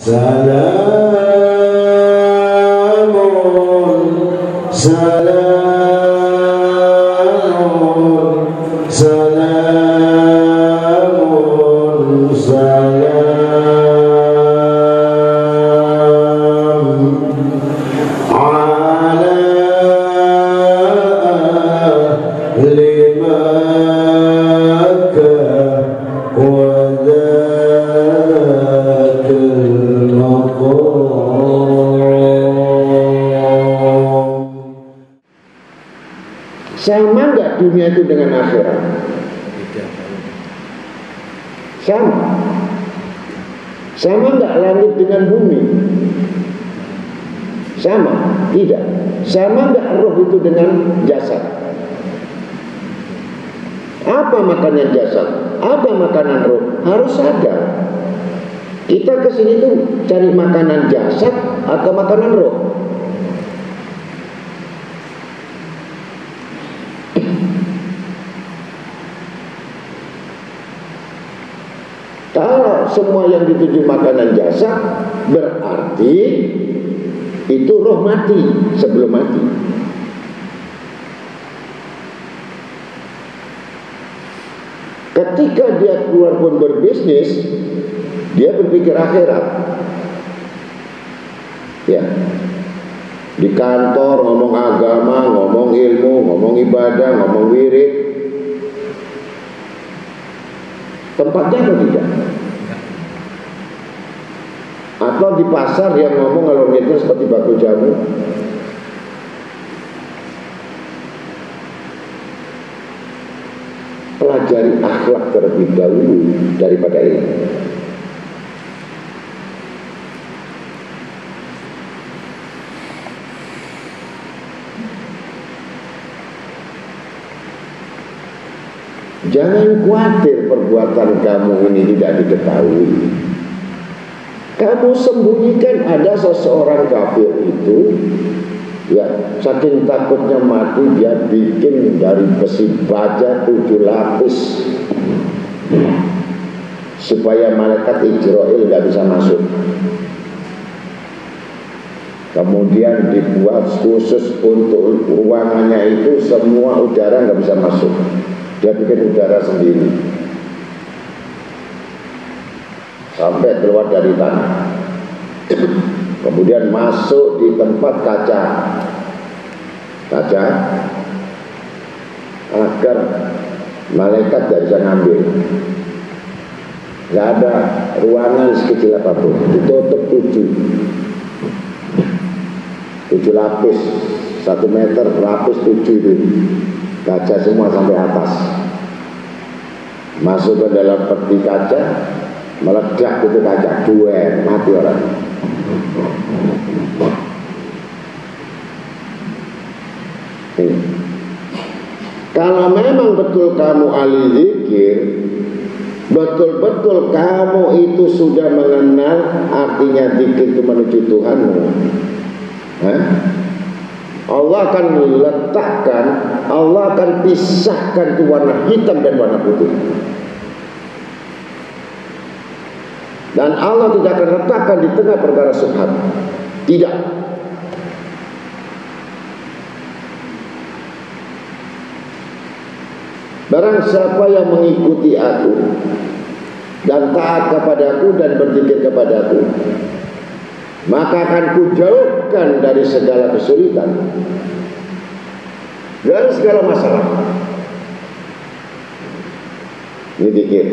Salamun, salamun, salamun, salam ala ahli Makkah wa dhatul maqam. Sama nggak dunia itu dengan akhirat? Sama. Sama nggak langit dengan bumi? Sama? Tidak. Sama nggak roh itu dengan jasad? Apa makanan jasad? Apa makanan roh? Harus ada. Kita kesini tuh cari makanan jasad atau makanan roh? Kalau semua yang dituju makanan jasad, berarti itu roh mati sebelum mati. Ketika dia keluar pun berbisnis, dia berpikir akhirat. Ya, di kantor ngomong agama, ngomong ilmu, ngomong ibadah, ngomong wirid. Tempatnya atau tidak? Atau di pasar yang ngomong kalau gitu seperti batu jamu? Pelajari akhlak terlebih dahulu daripada ini. Jangan khawatir perbuatan kamu ini tidak diketahui. Kamu sembunyikan. Ada seseorang kafir itu, ya, saking takutnya mati dia bikin dari besi baja 7 lapis supaya malaikat Israel nggak bisa masuk. Kemudian dibuat khusus untuk ruangannya itu semua udara nggak bisa masuk. Dia bikin udara sendiri sampai keluar dari tanah. Kemudian masuk di tempat kaca agar malaikat tidak bisa ngambil. Nggak ada ruangan sekecil apapun, ditutup 7 lapis, 1 meter lapis 7 itu, kaca semua sampai atas. Masuk ke dalam peti kaca, meledak itu kaca, duer, mati orang. Kalau memang betul kamu ahli zikir, betul-betul kamu itu sudah mengenal artinya zikir itu menuju Tuhanmu, Allah akan letakkan, Allah akan pisahkan itu warna hitam dan warna putih. Dan Allah tidak akan letakkan di tengah perkara subhat. Tidak. Barang siapa yang mengikuti aku dan taat kepadaku dan berzikir kepadaku, maka akan kujauhkan dari segala kesulitan, dari segala masalah. Ini zikir.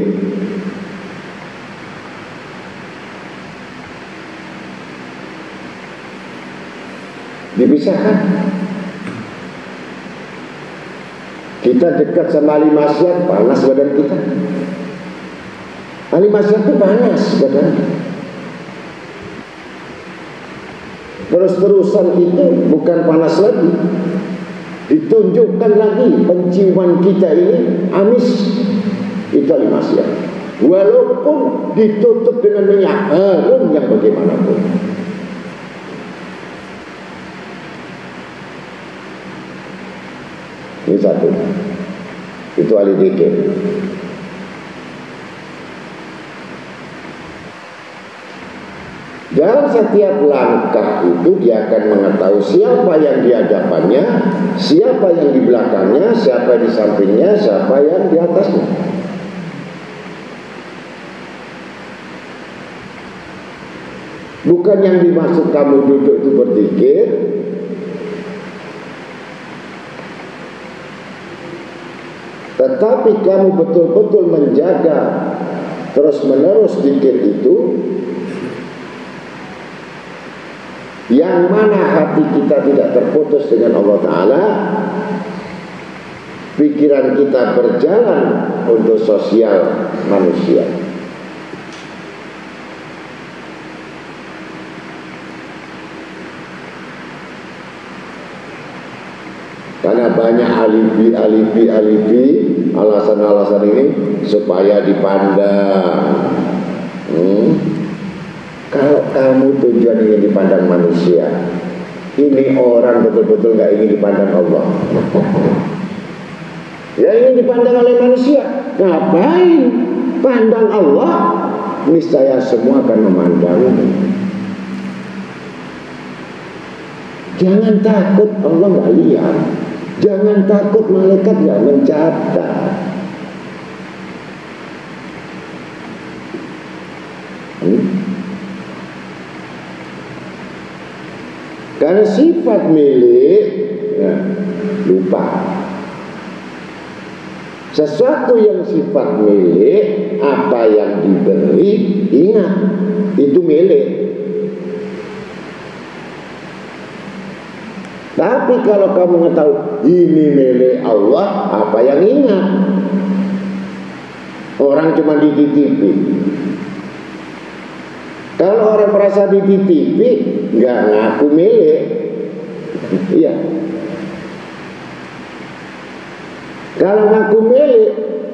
Dipisahkan. Kita dekat sama ahli maksiat, panas badan kita. Ahli maksiat itu panas badan. Terus-terusan itu bukan panas lagi, ditunjukkan lagi penciuman kita ini amis. Itu ahli maksiat. Walaupun ditutup dengan minyak harum yang bagaimanapun. Ini satu. Itu ahli zikir. Dan setiap langkah itu dia akan mengetahui siapa yang di hadapannya, siapa yang di belakangnya, siapa di sampingnya, siapa yang di atasnya. Bukan yang dimaksud kamu duduk itu berzikir, tetapi kamu betul-betul menjaga terus-menerus zikir itu, yang mana hati kita tidak terputus dengan Allah Ta'ala, pikiran kita berjalan untuk sosial manusia. Karena banyak alibi, alasan-alasan ini supaya dipandang. Kalau kamu tujuan ingin dipandang manusia, ini orang betul-betul gak ingin dipandang Allah. Ya ingin dipandang oleh manusia, ngapain? Pandang Allah, niscaya semua akan memandangmu. Jangan takut Allah gak lihat, jangan takut malaikat gak mencatat. Karena sifat milik, ya, lupa. Sesuatu yang sifat milik, apa yang diberi, ingat, itu milik. Tapi kalau kamu mengetahui ini milik Allah, apa yang ingat? Orang cuma dititipi. Kalau orang merasa dititipi, nggak ngaku milik. Iya. Kalau ngaku milik,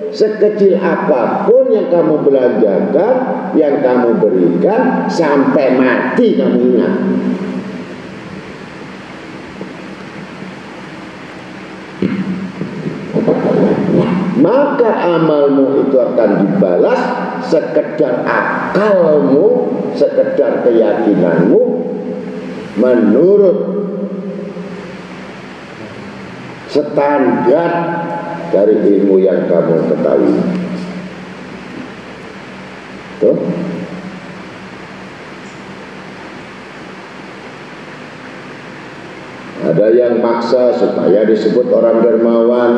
sekecil apapun yang kamu belanjakan, yang kamu berikan, sampai mati kamu ingat. Maka amalmu itu akan dibalas sekedar akalmu, sekedar keyakinanmu menurut standar dari ilmu yang kamu ketahui. Tuh. Ada yang maksa supaya disebut orang dermawan,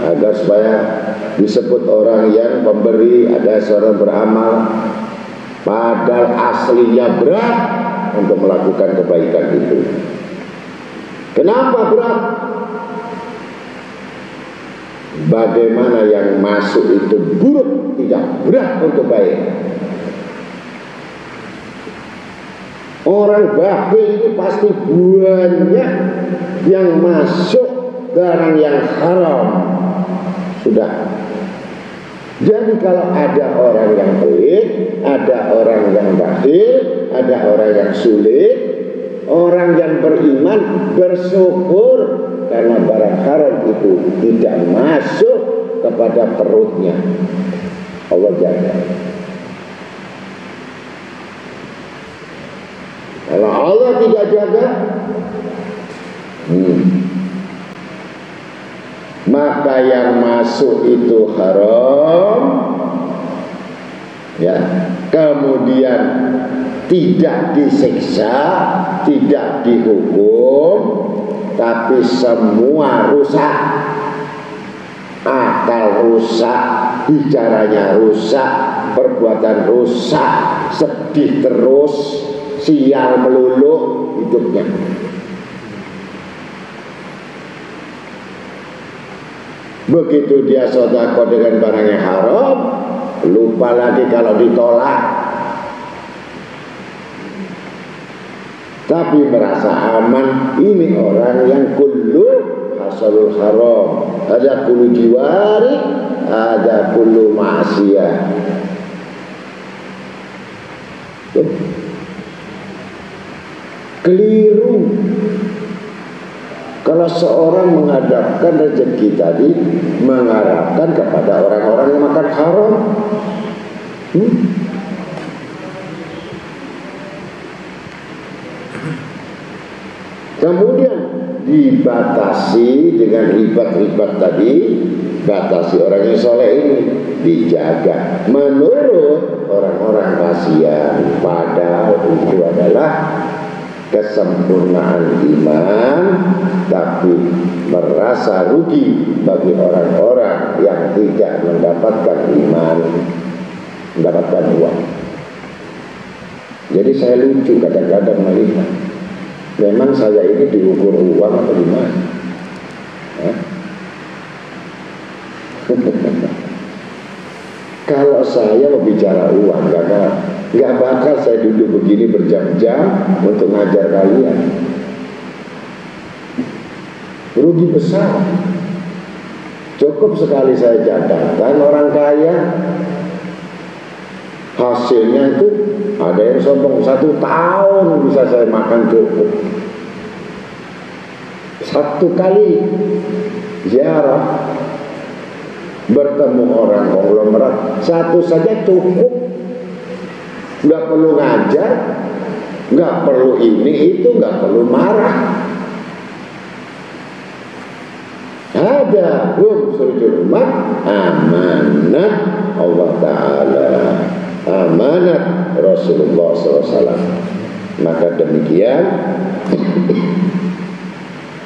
agar supaya disebut orang yang pemberi, ada seorang beramal, padahal aslinya berat untuk melakukan kebaikan itu. Kenapa berat? Bagaimana yang masuk itu buruk, tidak berat untuk baik. Orang bakhil itu pasti banyak yang masuk barang yang haram. Sudah. Jadi kalau ada orang yang pelit, ada orang yang bakhil, ada orang yang sulit, orang yang beriman bersyukur karena barang haram itu tidak masuk kepada perutnya. Allah jaga. Kalau Allah tidak jaga, maka yang masuk itu haram, ya, kemudian tidak disiksa, tidak dihukum, tapi semua rusak. Akal rusak, bicaranya rusak, perbuatan rusak, sedih terus, sial melulu hidupnya. Begitu dia sedekah dengan barang yang haram, lupa lagi kalau ditolak. Tapi merasa aman, ini orang yang kullu hasalul haram, ada kullu jiwari, ada kullu ma'asiyah. Keliru kalau seorang menghadapkan rezeki tadi mengharapkan kepada orang-orang yang makan haram. Kemudian dibatasi dengan ribat-ribat tadi, batasi orang yang soleh ini dijaga menurut orang-orang kasihan, padahal itu adalah kesempurnaan iman, tapi merasa rugi bagi orang-orang yang tidak mendapatkan iman, mendapatkan uang. Jadi saya lucu kadang-kadang melihat, memang saya ini diukur uang atau gimana? Kalau saya mau bicara uang, nggak bakal saya duduk begini berjam-jam untuk ngajar kalian. Rugi besar. Cukup sekali saya catatkan orang kaya, hasilnya itu ada yang sombong 1 tahun bisa saya makan cukup. 1 kali ziarah bertemu orang konglomerat 1 saja cukup, nggak perlu ngajar, nggak perlu ini itu, nggak perlu marah. Ada unsur umat amanat Allah Ta'ala, amanat Rasulullah SAW. Maka demikian.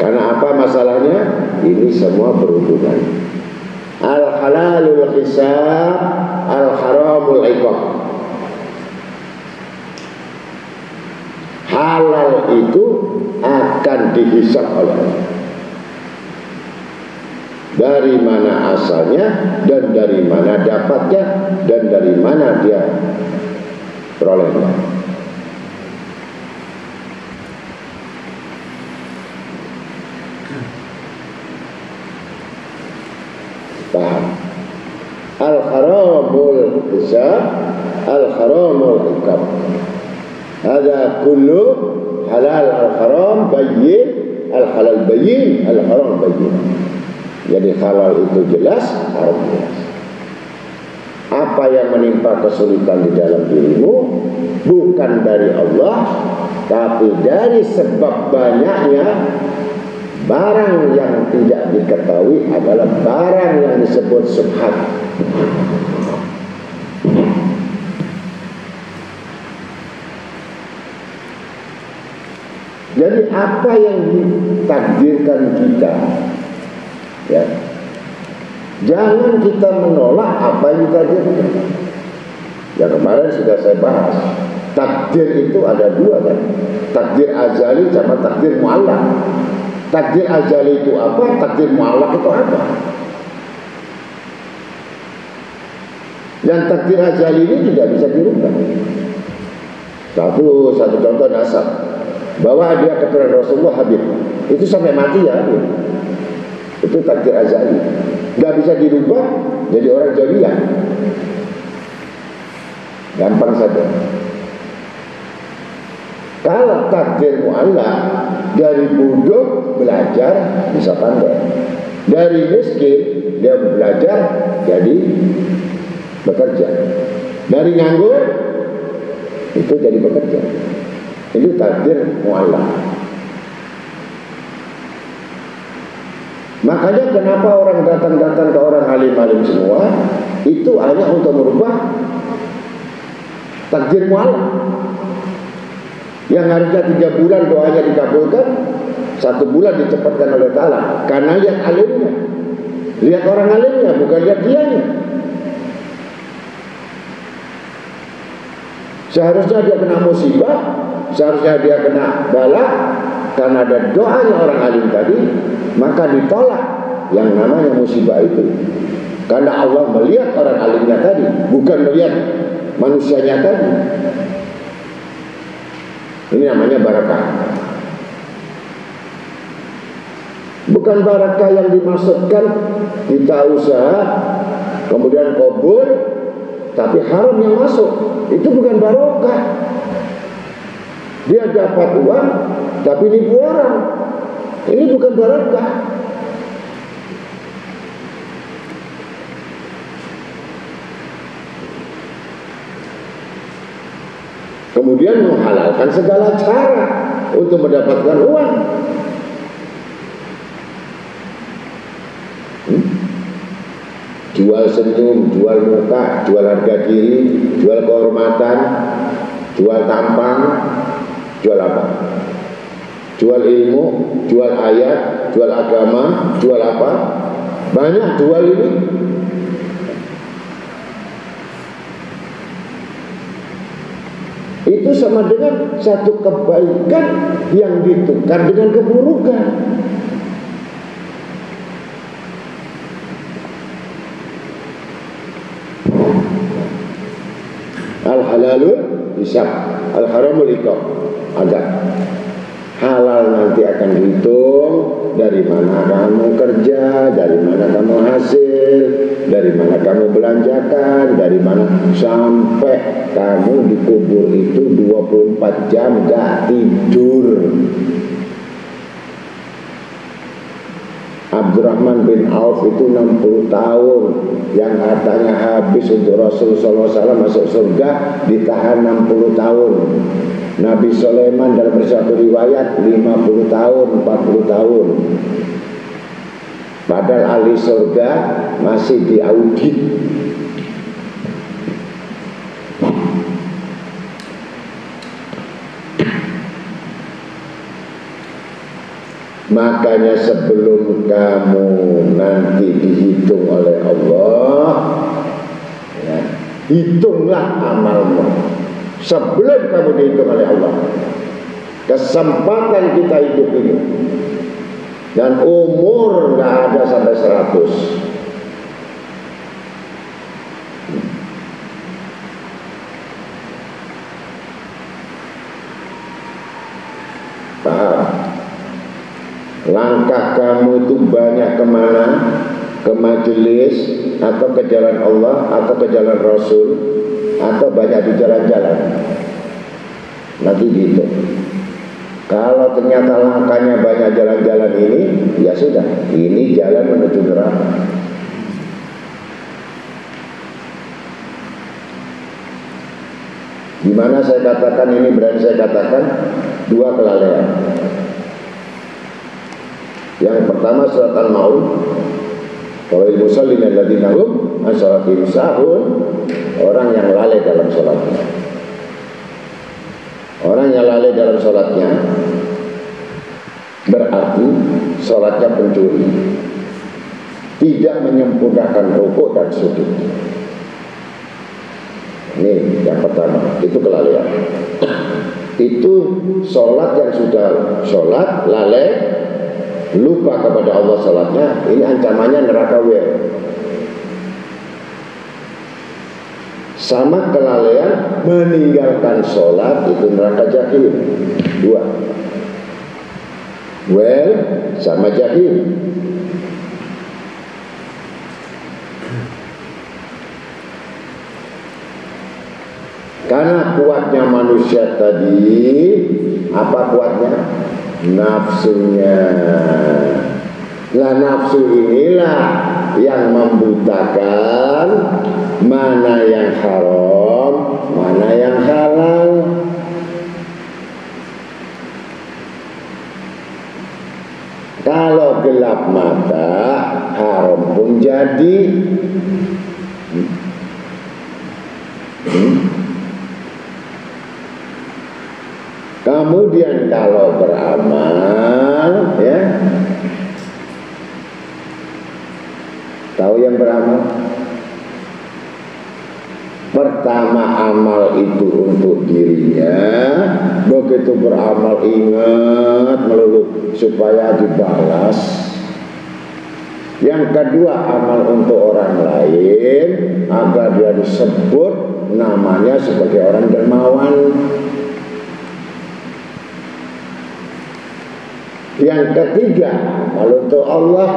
Karena apa masalahnya? Ini semua berhubungan. Al-halalul hisab, al-haramul iqab. Halal itu akan dihisab oleh Allah. Dari mana asalnya, dan dari mana dapatnya, dan dari mana dia perolehnya. Paham? Al-haramul hisab, al-haramul iqab. Ada kullu halal al-haram bayyin, al-halal bayyin, al-haram bayyin. Jadi halal itu jelas, haram jelas. Apa yang menimpa kesulitan di dalam dirimu bukan dari Allah, tapi dari sebab banyaknya barang yang tidak diketahui adalah barang yang disebut subhat. Jadi apa yang ditakdirkan kita, ya, jangan kita menolak apa yang ditakdirkan. Yang kemarin sudah saya bahas, takdir itu ada 2 kan, takdir azali sama takdir mu'allaq. Takdir azali itu apa, takdir mu'allaq itu apa? Dan takdir azali ini tidak bisa dirubah. Satu contoh nasab, bahwa dia keturunan Rasulullah Habib, itu sampai mati ya Habib. Itu takdir azali, nggak bisa dirubah jadi orang jahiliyah. Gampang saja. Kalau takdir mu'allaq, dari bodoh belajar bisa pandai, dari miskin dia belajar jadi bekerja, dari nganggur itu jadi bekerja. Itu takdir mu'allaq. Makanya kenapa orang datang-datang ke orang alim-alim semua itu hanya untuk merubah takdir mu'allaq. Yang harusnya 3 bulan doanya dikabulkan, 1 bulan dicepatkan oleh Ta'ala. Karena lihat alimnya, lihat orang alimnya, bukan lihat dianya. Seharusnya dia kena musibah, seharusnya dia kena bala, karena ada doanya orang alim tadi, maka ditolak yang namanya musibah itu. Karena Allah melihat orang alimnya tadi, bukan melihat manusianya tadi. Ini namanya barakah. Bukan barakah yang dimaksudkan kita usaha kemudian kabul tapi haram yang masuk. Itu bukan barokah. Dia dapat uang tapi nipu orang. Ini bukan barakah. Kemudian menghalalkan segala cara. untuk mendapatkan uang. Jual senyum, jual muka, jual harga diri, jual kehormatan, jual tampang, jual apa? Jual ilmu, jual ayat, jual agama, jual apa? Banyak jual ini. Itu sama dengan satu kebaikan yang ditukar dengan keburukan. Al-halalul hisab, al-haramul iqab. Ada halal nanti akan dihitung dari mana kamu kerja, dari mana kamu hasil, dari mana kamu belanjakan, dari mana sampai kamu dikubur itu 24 jam gak tidur. Abdurrahman bin Auf itu 60 tahun yang hartanya habis untuk Rasulullah SAW masuk surga, ditahan 60 tahun. Nabi Sulaiman dalam satu riwayat 50 tahun, 40 tahun. Padahal ahli surga masih diaudit. Makanya sebelum kamu nanti dihitung oleh Allah, ya, hitunglah amalmu sebelum kamu dihitung oleh Allah. Kesempatan kita hidup ini, dan umur nggak ada sampai 100. Paham? Langkah kamu itu banyak kemana? Ke majelis, atau ke jalan Allah, atau ke jalan Rasul, atau banyak di jalan-jalan. Nanti gitu. Kalau ternyata langkahnya banyak jalan-jalan ini, ya sudah, ini jalan menuju neraka. Dimana saya katakan ini, berani saya katakan dua kelalaian. Yang pertama surat Al-Maun, Qawail musallin alladzina hum an salatihim sahun, orang yang lalai dalam salatnya. Orang yang lalai dalam salatnya berarti salatnya pencuri, tidak menyempurnakan rukuk dan sujud. Ini yang pertama, itu kelalaian. Itu salat yang sudah salat lalai, lupa kepada Allah salatnya, ini ancamannya neraka wel. Sama kelalaian meninggalkan sholat, itu neraka jahim. Dua, well sama jahim. Karena kuatnya manusia tadi, apa kuatnya? Nafsunya. Lah nafsu inilah yang membutakan mana yang haram, mana yang halal. Kalau gelap mata, haram pun jadi. Kemudian kalau beramal, ya, tahu yang beramal? Pertama amal itu untuk dirinya, begitu beramal ingat melulu supaya dibalas. Yang kedua amal untuk orang lain agar dia disebut namanya sebagai orang dermawan. Yang ketiga, kalau untuk Allah,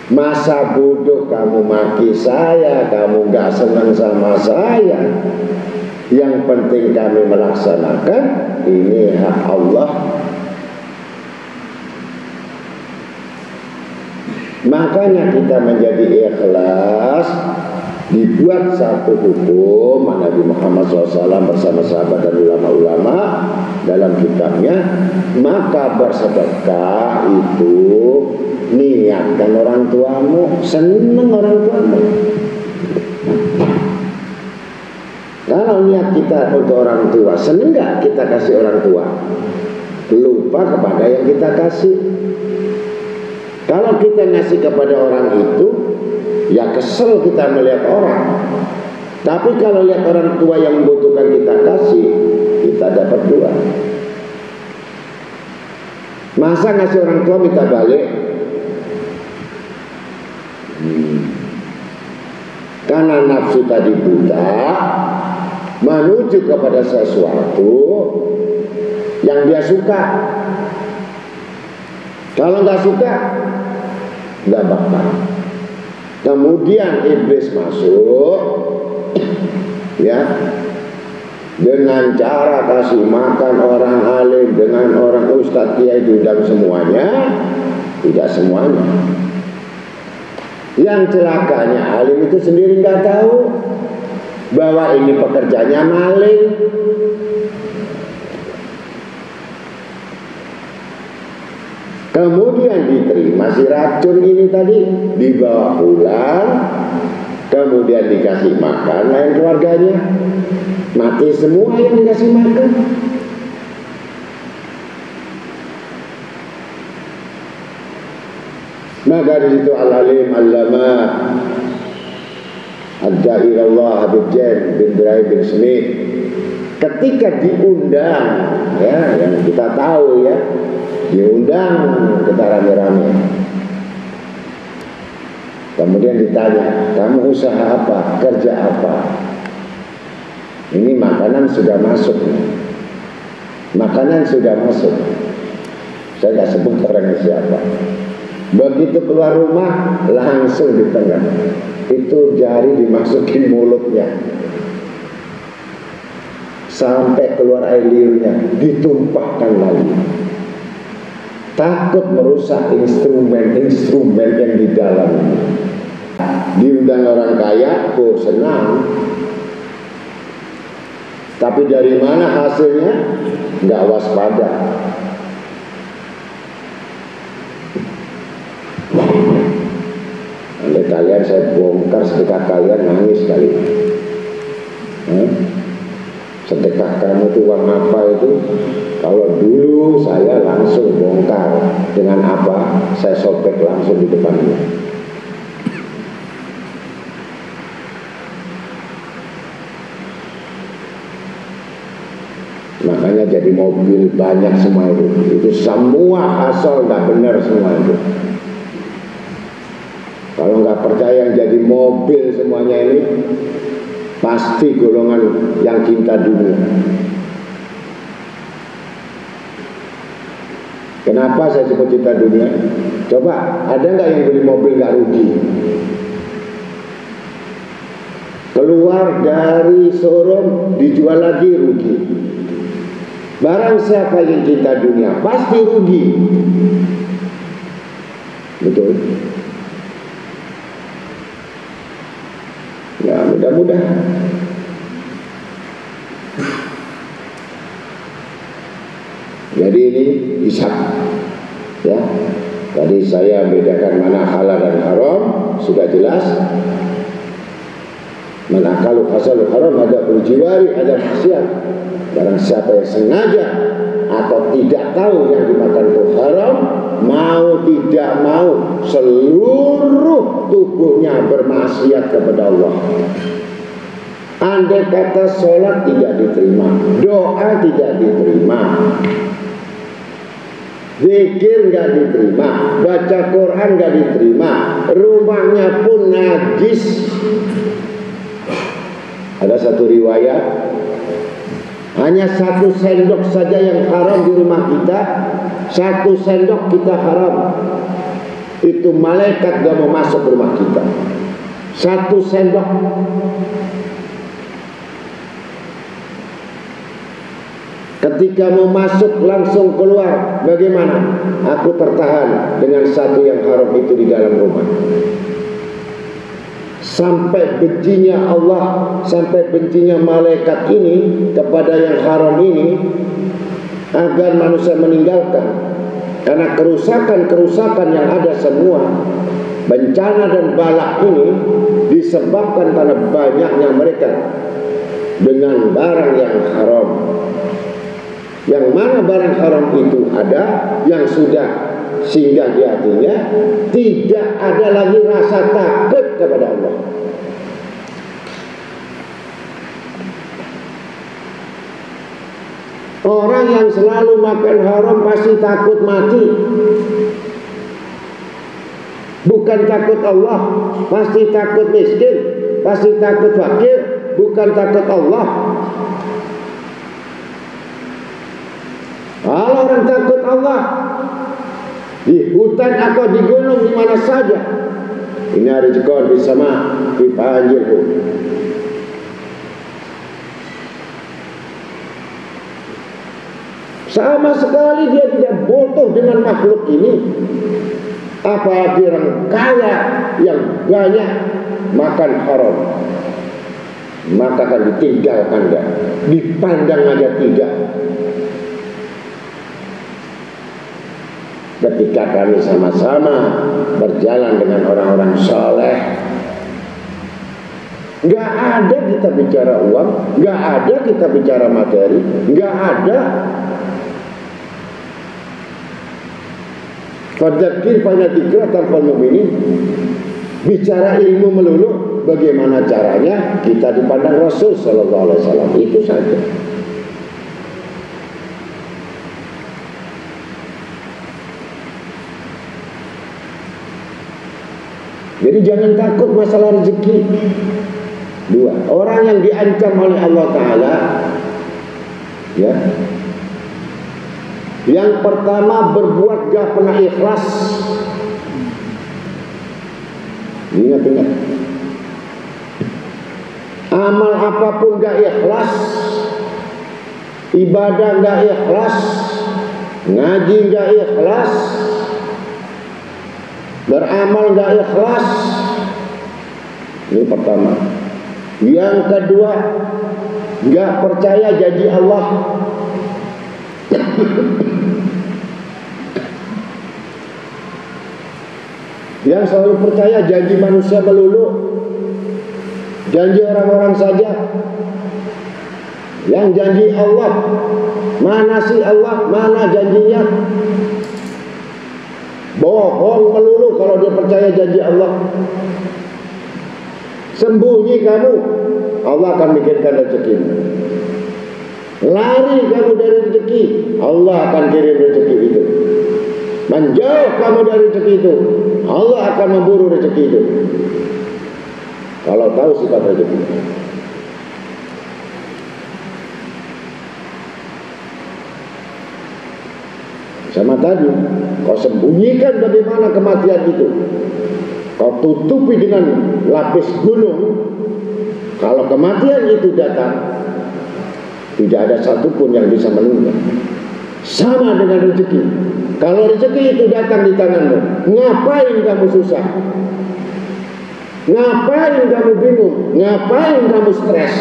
masa bodoh kamu maki saya, kamu gak senang sama saya. Yang penting kami melaksanakan, ini hak Allah. Makanya kita menjadi ikhlas, dibuat satu hukum Nabi Muhammad SAW bersama sahabat dan ulama-ulama, dalam kitabnya, maka bersedekah itu niatkan orang tuamu, seneng orang tuamu. Kalau niat kita untuk orang tua, seneng gak kita kasih orang tua? Lupa kepada yang kita kasih. Kalau kita ngasih kepada orang itu, ya kesel kita melihat orang. Tapi kalau lihat orang tua yang membutuhkan kita kasih, kita dapat dua. Masa ngasih orang tua minta balik? Karena nafsu tadi buta, menuju kepada sesuatu yang dia suka. Kalau nggak suka, nggak bakal. Kemudian iblis masuk, ya, dengan cara kasih makan orang alim, dengan orang ustadz kiai diundang semuanya, tidak semuanya. Yang celakanya alim itu sendiri nggak tahu bahwa ini pekerjaannya maling. Kemudian diterima si racun ini tadi, dibawa pulang, kemudian dikasih makan lain keluarganya, mati semua yang dikasih makan. Maka di situ al-alim allama ad-da'i Allah Habib Jen bin Ibrahim bin Smith ketika diundang, ya, yang kita tahu ya, diundang kita rame-rame. Kemudian ditanya, kamu usaha apa? Kerja apa? Ini makanan sudah masuk. Makanan sudah masuk. Saya nggak sebut orangnya siapa. Begitu keluar rumah, langsung di tengah. Itu jari dimasukin mulutnya. Sampai keluar air liurnya, ditumpahkan lagi. Takut merusak instrumen-instrumen yang di dalam. Diundang orang kaya, senang. Tapi dari mana hasilnya? Nggak waspada. Oleh kalian saya bongkar sedekah kalian, nangis kali. Sedekah kamu itu uang apa itu? Kalau dulu saya langsung bongkar. Dengan apa? Saya sobek langsung di depannya. Makanya jadi mobil banyak semua itu. Itu semua hasil nggak benar semua itu. Kalau nggak percaya yang jadi mobil semuanya ini, pasti golongan yang cinta dunia. Kenapa saya sebut cinta dunia? Coba, ada nggak yang beli mobil nggak rugi? Keluar dari showroom, dijual lagi rugi. Barang siapa yang cinta dunia, pasti rugi. Betul. Ya, mudah-mudahan. Jadi ini hisab, ya. Tadi saya bedakan mana halal dan haram, sudah jelas. Mana kalau hasil haram ada berjiwari, ada maksiat. Barang siapa yang sengaja atau tidak tahu yang dimakan itu haram, mau tidak mau seluruh tubuhnya bermaksiat kepada Allah. Andai kata sholat tidak diterima, doa tidak diterima, zikir nggak diterima, baca Quran nggak diterima, rumahnya pun najis. Ada satu riwayat, hanya 1 sendok saja yang haram di rumah kita, 1 sendok kita haram, itu malaikat gak mau masuk rumah kita. 1 sendok. Ketika mau masuk langsung keluar, bagaimana? Aku tertahan dengan 1 yang haram itu di dalam rumah. Sampai bencinya Allah, sampai bencinya malaikat ini kepada yang haram ini, agar manusia meninggalkan. Karena kerusakan-kerusakan yang ada semua, bencana dan bala ini disebabkan karena banyaknya mereka dengan barang yang haram. Yang mana barang haram itu ada, yang sudah singgah di hatinya, tidak ada lagi rasa takut kepada Allah. Orang yang selalu makan haram pasti takut mati. Bukan takut Allah, pasti takut miskin, pasti takut fakir, bukan takut Allah. Kalau orang takut Allah, di hutan atau di gunung di mana saja, ini ada jekon bersama di panjirku. Sama sekali dia tidak butuh dengan makhluk ini. Apalagi orang kaya yang banyak makan haram, maka akan ditinggalkan enggak, dipandang aja tidak. Ketika kami sama-sama berjalan dengan orang-orang soleh, nggak ada kita bicara uang, nggak ada kita bicara materi, nggak ada. Fadzakir fa dzikra tanfa'ul mu'minin. Bicara ilmu melulu, bagaimana caranya kita dipandang Rasul sallallahu alaihi wasallam, itu saja. Jadi jangan takut masalah rezeki. Dua, orang yang diancam oleh Allah Ta'ala, ya, yang pertama berbuat gak pernah ikhlas. Ingat-ingat, amal apapun gak ikhlas, ibadah gak ikhlas, ngaji gak ikhlas, beramal gak ikhlas. Ini pertama. Yang kedua, gak percaya janji Allah. Yang selalu percaya janji manusia melulu, janji orang-orang saja. Yang janji Allah, mana sih Allah, mana janjinya? Bohong melulu kalau dia percaya janji Allah. Sembunyi kamu, Allah akan mikirkan rezeki. Lari kamu dari rezeki, Allah akan kirim rezeki itu. Menjauh kamu dari rezeki itu, Allah akan memburu rezeki itu. Kalau tahu sifat rezeki. Sama tadi, kau sembunyikan bagaimana kematian itu, kau tutupi dengan lapis gunung. Kalau kematian itu datang, tidak ada satupun yang bisa menunda. Sama dengan rezeki. Kalau rezeki itu datang di tanganmu, ngapain kamu susah? Ngapain kamu bingung? Ngapain kamu stres?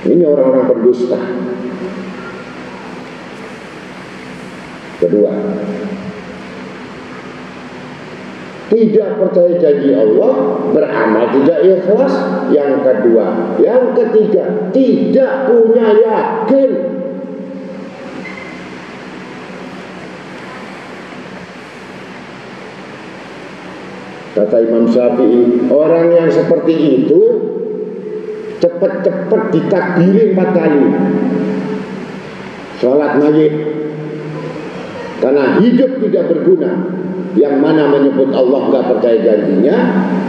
Ini orang-orang berdusta. Kedua, tidak percaya janji Allah, beramal tidak ikhlas. Yang kedua, yang ketiga, tidak punya yakin. Kata Imam Syafi'i, orang yang seperti itu cepat-cepat ditakdiri 4 kali sholat maghrib, karena hidup tidak berguna. Yang mana menyebut Allah gak percaya janjinya,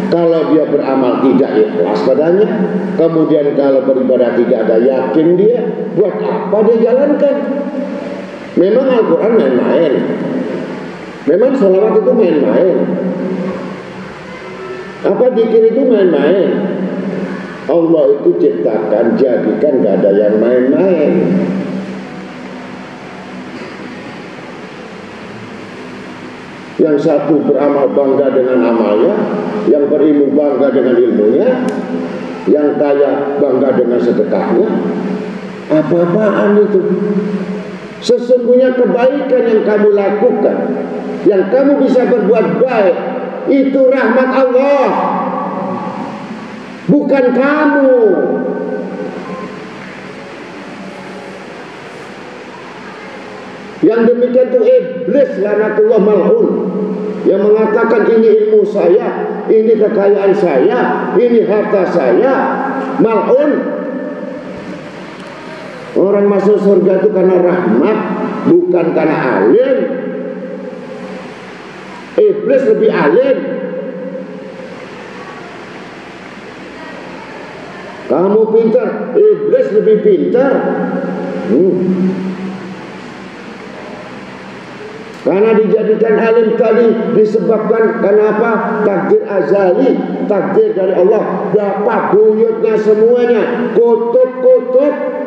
kalau dia beramal tidak ikhlas padanya, kemudian kalau beribadah tidak ada yakin dia, buat apa dia jalankan? Memang Al-Quran main-main, memang sholawat itu main-main, apa zikir itu main-main. Allah itu ciptakan, jadikan gak ada yang main-main. Yang satu beramal bangga dengan amalnya, yang berilmu bangga dengan ilmunya, yang kaya bangga dengan sedekahnya. Apa-apaan itu? Sesungguhnya kebaikan yang kamu lakukan, yang kamu bisa berbuat baik, itu rahmat Allah, bukan kamu. Yang demikian itu iblis laknatullah mal'un, yang mengatakan ini ilmu saya, ini kekayaan saya, ini harta saya, mal'un. Orang masuk surga itu karena rahmat, bukan karena alim. Iblis lebih alim. Kamu pintar, iblis lebih pintar. Karena dijadikan alim tadi disebabkan karena apa? Takdir azali, takdir dari Allah. Bapak buyutnya semuanya, kutub-kutub.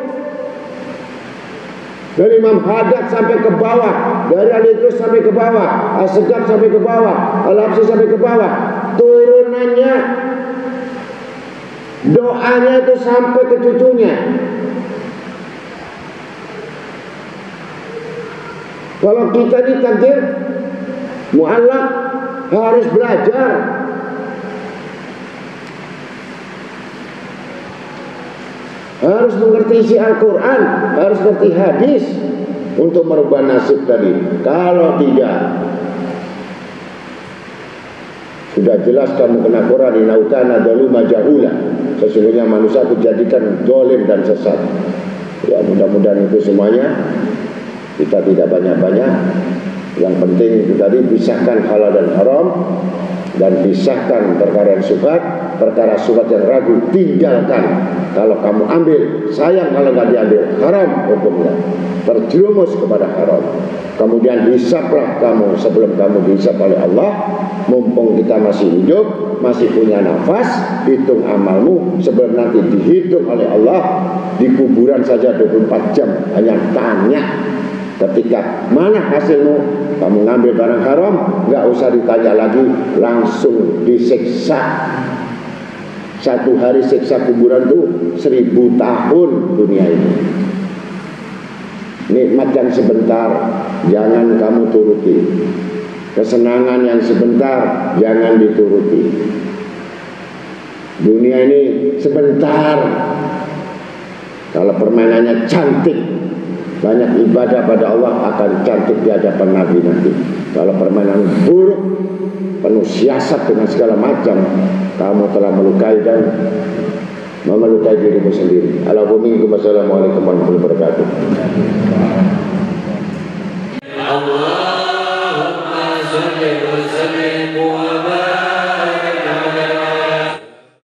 Dari Imam Haddad sampai ke bawah, dari Al-Idrus sampai ke bawah, As-Segaf sampai ke bawah, Al-Habsyi sampai ke bawah. Turunannya, doanya itu sampai ke cucunya. Kalau kita ini takdir mu'allaq, harus belajar. Harus mengerti isi Al-Quran, harus mengerti hadis untuk merubah nasib tadi. Kalau tidak, sudah jelas kamu kena Quran, inaukana daluma jahula. Sesungguhnya manusia dijadikan dolim dan sesat. Ya, mudah-mudahan itu semuanya kita tidak banyak-banyak. Yang penting itu tadi pisahkan halal dan haram, dan pisahkan perkara yang syubhat, perkara syubhat yang ragu tinggalkan. Kalau kamu ambil, sayang kalau nggak diambil, haram hukumnya, terjerumus kepada haram. Kemudian hisablah kamu sebelum kamu dihisab oleh Allah. Mumpung kita masih hidup, masih punya nafas, hitung amalmu sebelum nanti dihitung oleh Allah. Di kuburan saja 24 jam hanya tanya. Ketika mana hasilmu, kamu ngambil barang haram, nggak usah ditanya lagi, langsung disiksa. Satu hari siksa kuburan itu 1000 tahun dunia ini. Nikmat yang sebentar jangan kamu turuti. Kesenangan yang sebentar jangan dituruti. Dunia ini sebentar. Kalau permainannya cantik, banyak ibadah pada Allah akan cantik di hadapan Nabi nanti. Kalau permainan buruk, penuh siasat dengan segala macam, kamu telah melukai dan memelukai dirimu sendiri. Assalamualaikum warahmatullahi wabarakatuh. Allahumma salli wa sallim